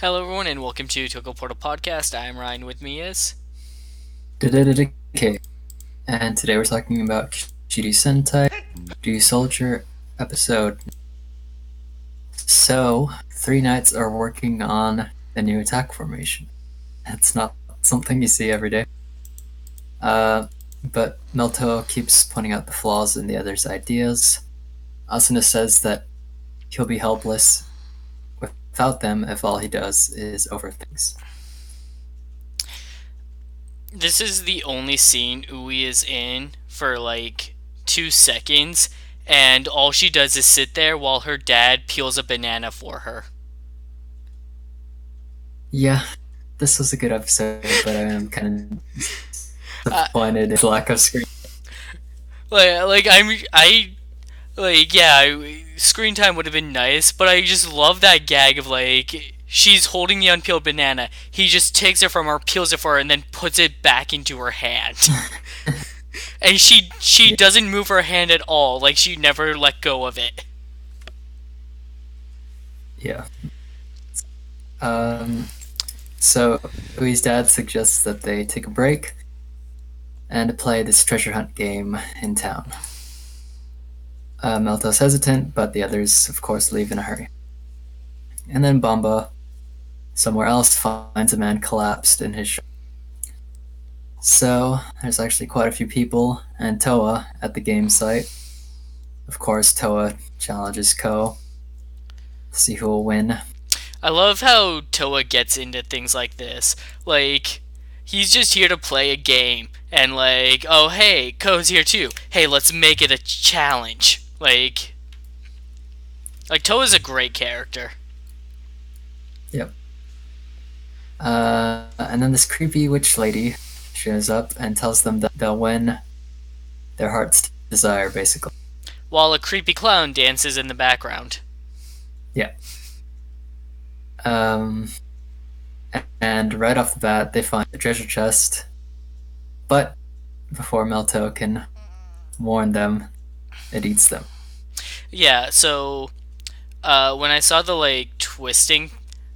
Hello, everyone, and welcome to Toku Portal Podcast. I'm Ryan. With me is Okay, and today we're talking about Kishiryu Sentai Ryusoulger episode. So, three knights are working on a new attack formation. It's not something you see every day. Uh, but Melto keeps pointing out the flaws in the other's ideas. Asuna says that he'll be helpless without them if all he does is overthink. this is the only scene Ui is in for like 2 seconds, and all she does is sit there while her dad peels a banana for her. Yeah, this was a good episode, but I am kind of Uh, disappointed in the lack of screen. Screen time would have been nice, but I just love that gag of like she's holding the unpeeled banana. He just takes it from her, peels it for her, and then puts it back into her hand. And she Yeah. doesn't move her hand at all. Like she never let go of it. Yeah. Um, so Ui's dad suggests that they take a break and play this treasure hunt game in town. Melto's hesitant, but the others, of course, leave in a hurry. And then Bomba, somewhere else, finds a man collapsed in his shop. So there's actually quite a few people, and Toa at the game site. Of course, Toa challenges Ko to see who will win. I love how Toa gets into things like this. Like, he's just here to play a game, and like, oh hey, Ko's here too. Hey, let's make it a challenge. Like Toa's a great character. Yep. And then this creepy witch lady shows up and tells them that they'll win their heart's desire, basically. While a creepy clown dances in the background. Yeah. Um, and right off the bat, they find a treasure chest. But before Melto can warn them, it eats them. Yeah, so when I saw the like twisting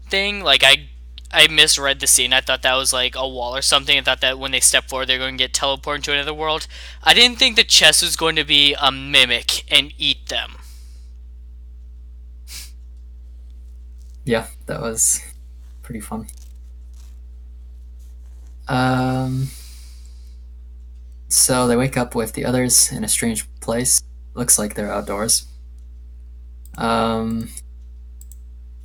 thing, I misread the scene. I thought that was like a wall or something. I thought that when they step forward, they're going to get teleported to another world. I didn't think the chest was going to be a mimic and eat them. Yeah, that was pretty fun. Um, so they wake up with the others in a strange place. Looks like they're outdoors. Um,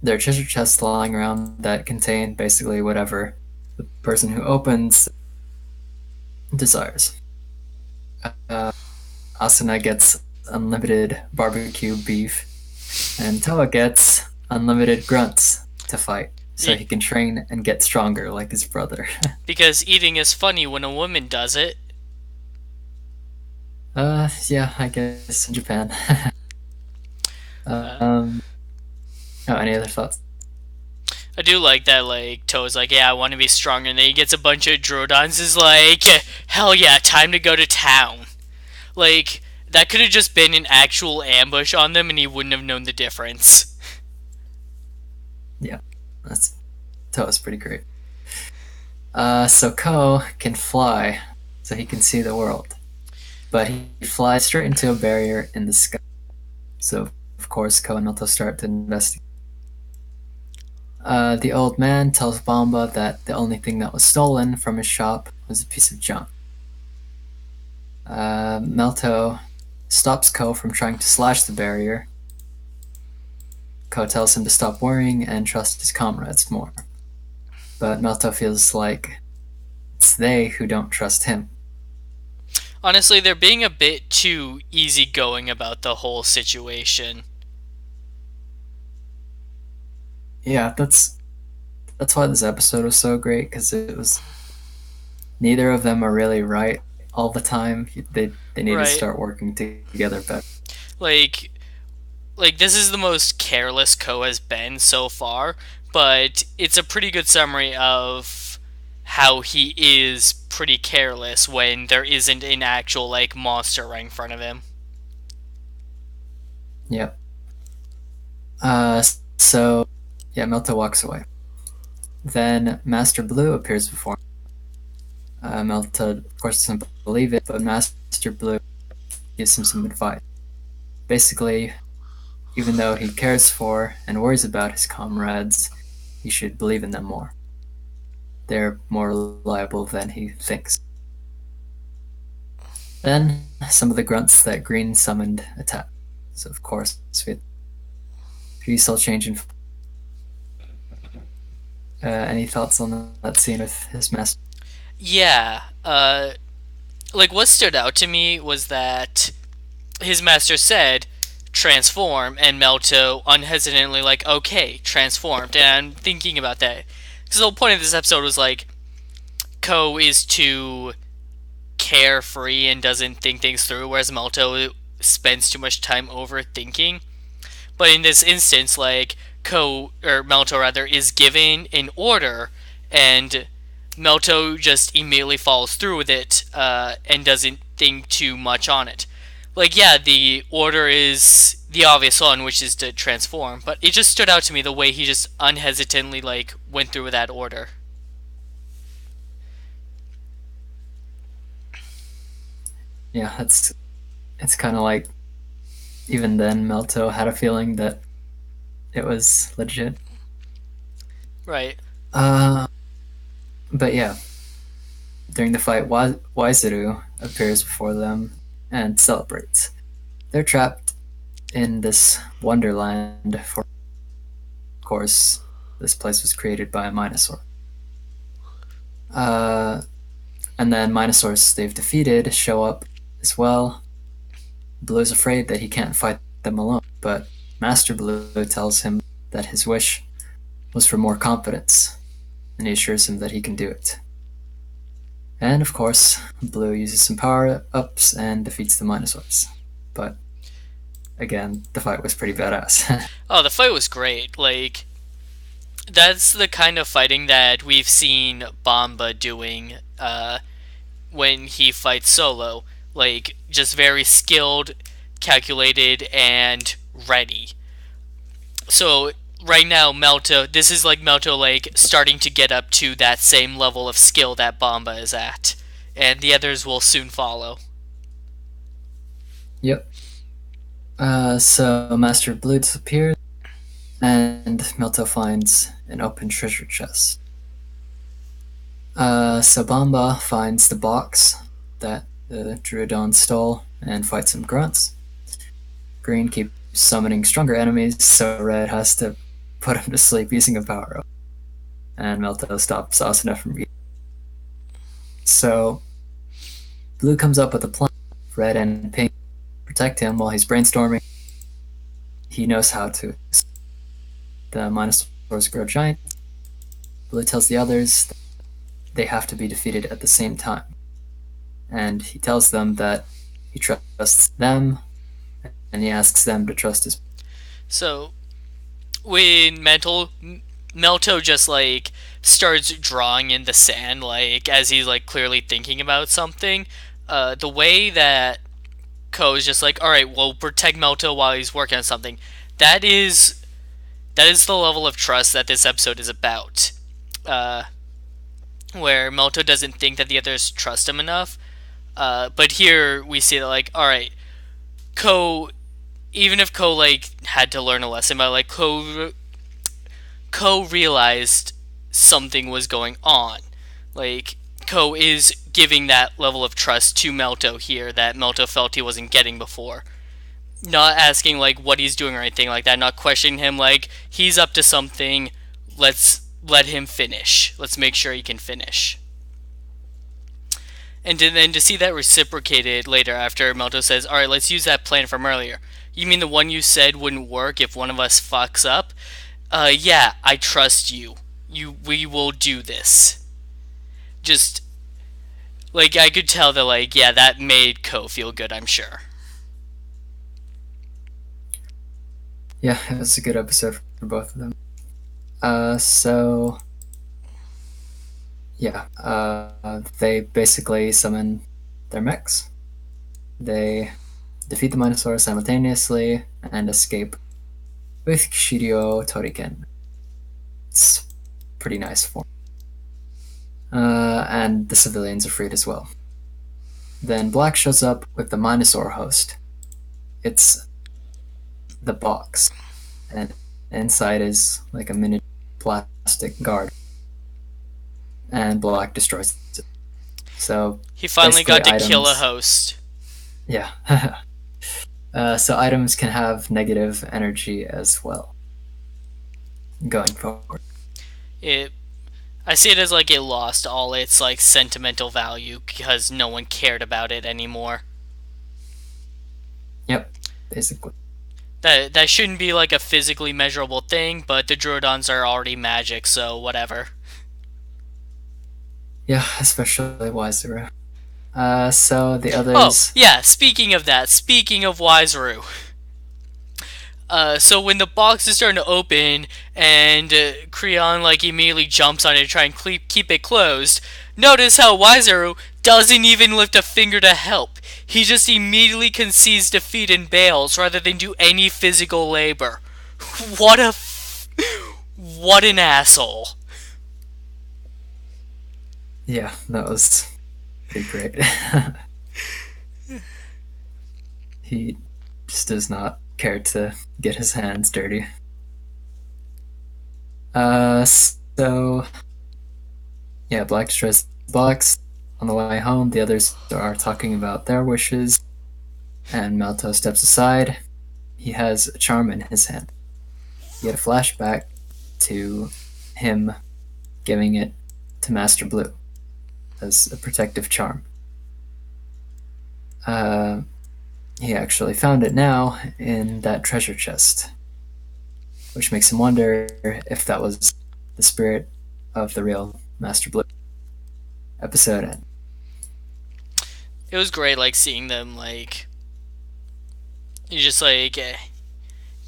there are treasure chests lying around that contain basically whatever the person who opens desires. Uh, Asuna gets unlimited barbecue beef, and Toa gets unlimited grunts to fight, so he can train and get stronger like his brother. Because eating is funny when a woman does it. Yeah, I guess in Japan. Uh, um, oh, any other thoughts? I do like that, like, Toa's like, yeah, I want to be stronger, and then he gets a bunch of Drodons, is like, hell yeah, time to go to town. Like, that could have just been an actual ambush on them, and he wouldn't have known the difference. Yeah, that's Toa's pretty great. So Ko can fly, so he can see the world, but he flies straight into a barrier in the sky. So of course, Ko and Noto start to investigate. The old man tells Bomba that the only thing that was stolen from his shop was a piece of junk. Melto stops Ko from trying to slash the barrier. Ko tells him to stop worrying and trust his comrades more. But Melto feels like it's they who don't trust him. Honestly, they're being a bit too easygoing about the whole situation. Yeah, that's why this episode was so great, because it was neither of them are really right all the time. They need to Right? start working together better. Like, like this is the most careless Ko has been so far, but it's a pretty good summary of how he is pretty careless when there isn't an actual like monster right in front of him. Yep. So yeah, Melto walks away. Then Master Blue appears before him. Melta, of course, doesn't believe it, but Master Blue gives him some advice. Basically, even though he cares for and worries about his comrades, he should believe in them more. They're more reliable than he thinks. Then, some of the grunts that Green summoned attack. So, of course, with Ryusoulger changing. Any thoughts on that scene with his master? Yeah, like what stood out to me was that his master said transform, and Melto unhesitantly like, okay, transformed. And I'm thinking about that because the whole point of this episode was like Ko is too carefree and doesn't think things through, whereas Melto spends too much time overthinking. But in this instance, like Ko or Melto rather is given an order, and Melto just immediately follows through with it and doesn't think too much on it. Like, yeah, the order is the obvious one, which is to transform, but it just stood out to me the way he just unhesitantly like went through with that order. Yeah, it's kind of like even then Melto had a feeling that it was legit. Right. Uh, but yeah, during the fight, Waizaru appears before them and celebrates. They're trapped in this wonderland. For of course, this place was created by a Minosaur. Uh, and then Minosaurs they've defeated show up as well. Blue's afraid that he can't fight them alone, but Master Blue tells him that his wish was for more confidence, and he assures him that he can do it. And of course, Blue uses some power ups and defeats the Minosaurs. But again, the fight was pretty badass. Oh, the fight was great. Like, that's the kind of fighting that we've seen Bomba doing when he fights solo. Like, just very skilled, calculated, and ready. So right now, Melto, this is like Melto like starting to get up to that same level of skill that Bomba is at, and the others will soon follow. Yep. So Master Blue disappears, and Milto finds an open treasure chest. So Bamba finds the box that the Druidon stole and fights some grunts. Green keeps summoning stronger enemies, so Red has to put him to sleep using a power up. And Melto stops Asuna from eating. So Blue comes up with a plan. Red and Pink protect him while he's brainstorming. He knows how to. The Minosaurs grow giant. Blue tells the others that they have to be defeated at the same time. And he tells them that he trusts them, and he asks them to trust his. So when Melto just like starts drawing in the sand, like as he's like clearly thinking about something, the way that Ko is just like, all right, we'll protect Melto while he's working on something. That is the level of trust that this episode is about. Where Melto doesn't think that the others trust him enough. But here we see that like, all right, Ko, even if Ko like had to learn a lesson, but like Ko realized something was going on. Like Ko is giving that level of trust to Melto here that Melto felt he wasn't getting before. Not asking like what he's doing or anything like that, not questioning him like he's up to something, let's let him finish. Let's make sure he can finish. And then to see that reciprocated later after Melto says, alright, let's use that plan from earlier. You mean the one you said wouldn't work if one of us fucks up? Yeah, I trust you. We will do this. Just, like, I could tell that, like, yeah, that made Ko feel good, I'm sure. Yeah, it was a good episode for both of them. So yeah, they basically summon their mechs. They defeat the Minosaur simultaneously and escape with Kishiryu Toriken. It's pretty nice for and the civilians are freed as well. Then Black shows up with the Minosaur host. It's the box, and inside is like a mini plastic guard, and Black destroys it. So He finally basically, got to kill a items. host. Yeah. So items can have negative energy as well going forward. It I see it as like it lost all its like sentimental value because no one cared about it anymore. Yep, basically. That shouldn't be like a physically measurable thing, but the Droidons are already magic, so whatever. Yeah, especially Wiseru. So the Oh, others. yeah, speaking of that, speaking of Wiseru. So when the box is starting to open and Creon like immediately jumps on it to try and keep it closed, notice how Wiseru doesn't even lift a finger to help. He just immediately concedes defeat and bails rather than do any physical labor. What a what an asshole. Yeah, that was pretty great. He just does not care to get his hands dirty. So yeah, Black destroys the box. On the way home, the others are talking about their wishes, and Melto steps aside. He has a charm in his hand. You get a flashback to him giving it to Master Blue as a protective charm. Uh, he actually found it now in that treasure chest, which makes him wonder if that was the spirit of the real Master Blue. Episode end. It was great like seeing them like you just like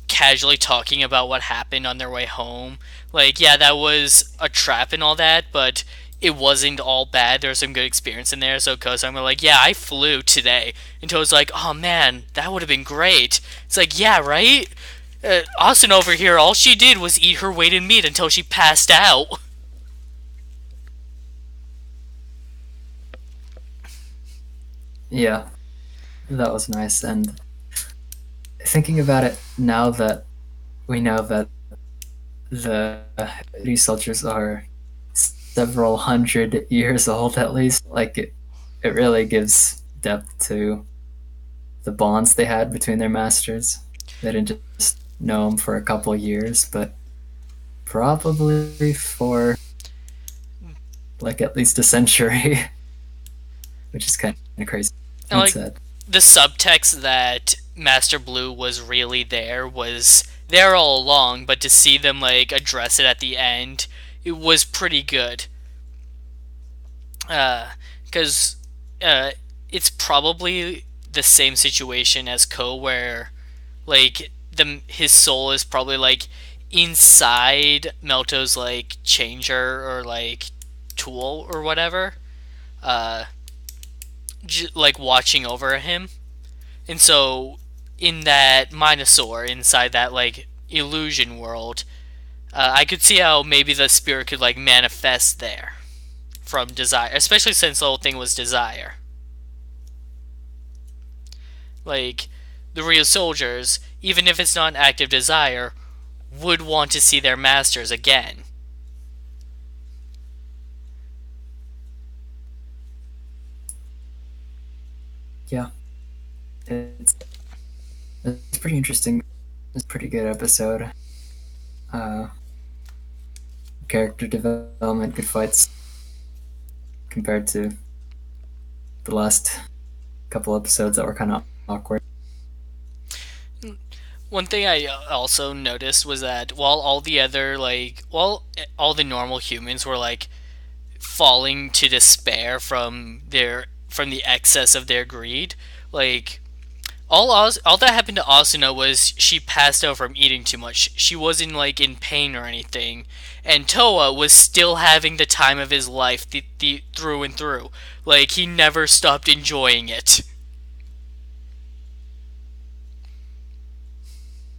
casually talking about what happened on their way home. Like, yeah, that was a trap and all that, but it wasn't all bad. There was some good experience in there. So I'm like, yeah, I flew today. And Toad's like, oh man, that would have been great. It's like, yeah, right? Austin over here, all she did was eat her weight in meat until she passed out. Yeah, that was nice. And thinking about it now that we know that the Ryusoulgers are several hundred years old at least, like it really gives depth to the bonds they had between their masters. They didn't just know them for a couple years, but probably for like at least a century, which is kind of crazy And and like sad. the subtext that Master Blue was really there was there all along, but to see them like address it at the end, it was pretty good. Because it's probably the same situation as Ko, where like the his soul is probably like inside Melto's like changer or like tool or whatever, uh, like watching over him. And so, in that Minosaur, inside that like illusion world, I could see how maybe the spirit could like manifest there from desire, especially since the whole thing was desire. Like the Ryusoulgers, even if it's not an active desire, would want to see their masters again. Yeah, it's it's pretty interesting. It's a pretty good episode. Uh, Character development, good fights compared to the last couple episodes that were kind of awkward. One thing I also noticed was that while all the other while all the normal humans were like falling to despair from the excess of their greed, like all that happened to Asuna was she passed out from eating too much. She wasn't like in pain or anything, and Toa was still having the time of his life through and through. Like he never stopped enjoying it.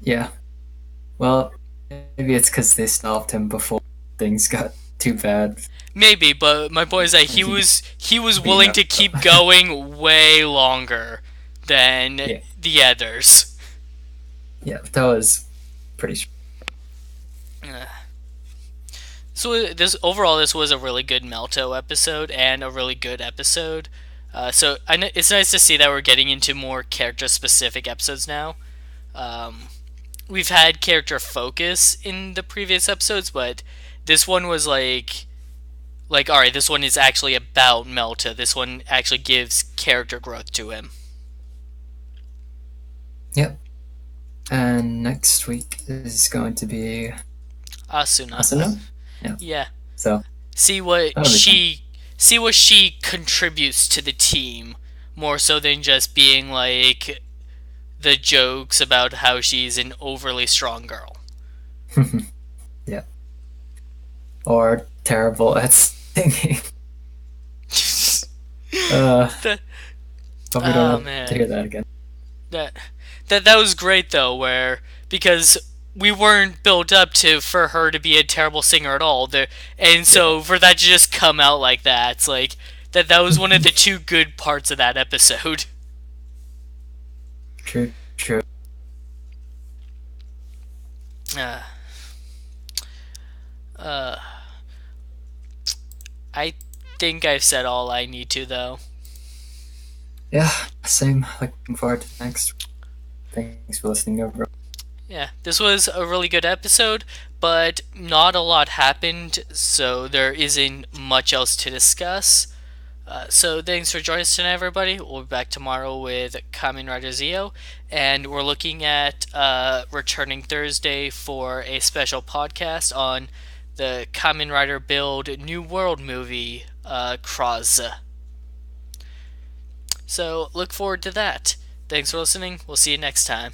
Yeah. Well, maybe it's because they stopped him before things got too bad Maybe, but my point is that he he was being willing up. to keep going way longer than Yeah, the others. yeah, that was pretty. So this overall, this was a really good Melto episode and a really good episode. It's nice to see that we're getting into more character specific episodes now. Um, we've had character focus in the previous episodes, but this one was like all right, this one is actually about Melta. This one actually gives character growth to him. Yep. And next week is going to be Asuna, Asuna. Yeah. yeah. So See what that'll be fun. she contributes to the team more so than just being like the jokes about how she's an overly strong girl. Yeah. Or terrible at singing. Uh, the, Hope we don't oh have to hear man, that again. that that was great though, where because we weren't built up to for her to be a terrible singer at all. And Yeah. so for that to just come out like that, it's like that was one of the two good parts of that episode. True. True. Uh, uh, I think I've said all I need to though. Yeah. Same. Looking forward to next. Thanks for listening, over. Yeah, this was a really good episode, but not a lot happened, so there isn't much else to discuss. So thanks for joining us tonight, everybody. We'll be back tomorrow with Kamen Rider Zio, and we're looking at returning Thursday for a special podcast on the Kamen Rider Build New World movie, Cross. So look forward to that. Thanks for listening. We'll see you next time.